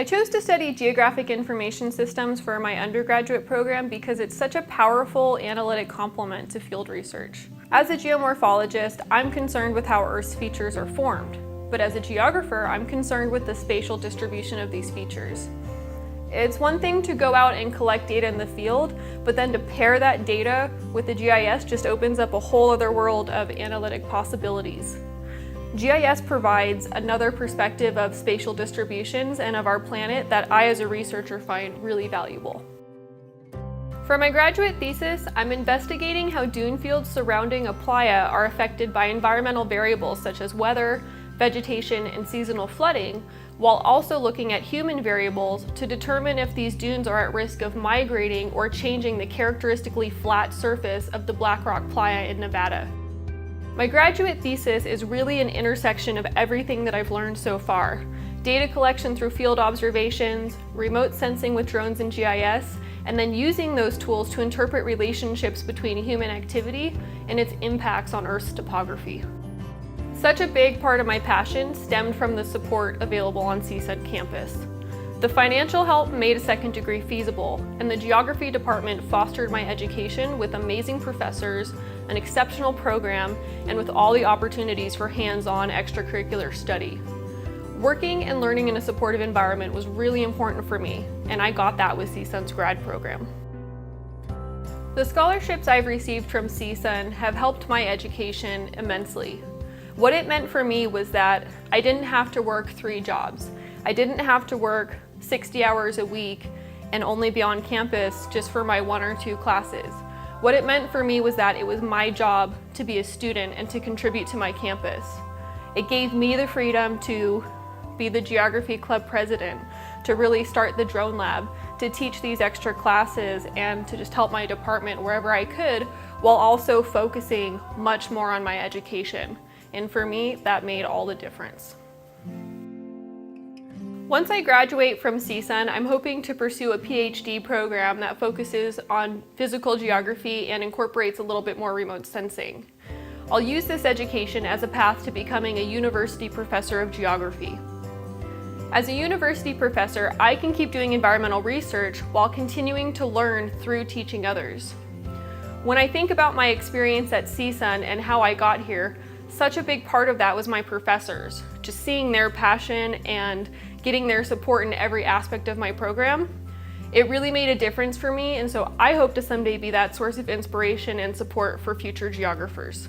I chose to study Geographic Information Systems for my undergraduate program because it's such a powerful analytic complement to field research. As a geomorphologist, I'm concerned with how Earth's features are formed, but as a geographer, I'm concerned with the spatial distribution of these features. It's one thing to go out and collect data in the field, but then to pair that data with the GIS just opens up a whole other world of analytic possibilities. GIS provides another perspective of spatial distributions and of our planet that I as a researcher find really valuable. For my graduate thesis, I'm investigating how dune fields surrounding a playa are affected by environmental variables such as weather, vegetation, and seasonal flooding, while also looking at human variables to determine if these dunes are at risk of migrating or changing the characteristically flat surface of the Black Rock Playa in Nevada. My graduate thesis is really an intersection of everything that I've learned so far. Data collection through field observations, remote sensing with drones and GIS, and then using those tools to interpret relationships between human activity and its impacts on Earth's topography. Such a big part of my passion stemmed from the support available on CSUN campus. The financial help made a second degree feasible, and the geography department fostered my education with amazing professors, an exceptional program, and with all the opportunities for hands-on extracurricular study. Working and learning in a supportive environment was really important for me, and I got that with CSUN's grad program. The scholarships I've received from CSUN have helped my education immensely. What it meant for me was that I didn't have to work 3 jobs. I didn't have to work 60 hours a week and only be on campus just for my 1 or 2 classes. What it meant for me was that it was my job to be a student and to contribute to my campus. It gave me the freedom to be the geography club president, to really start the drone lab, to teach these extra classes, and to just help my department wherever I could, while also focusing much more on my education. And for me, that made all the difference. Once I graduate from CSUN, I'm hoping to pursue a PhD program that focuses on physical geography and incorporates a little bit more remote sensing. I'll use this education as a path to becoming a university professor of geography. As a university professor, I can keep doing environmental research while continuing to learn through teaching others. When I think about my experience at CSUN and how I got here, such a big part of that was my professors. Just seeing their passion and getting their support in every aspect of my program, it really made a difference for me, and so I hope to someday be that source of inspiration and support for future geographers.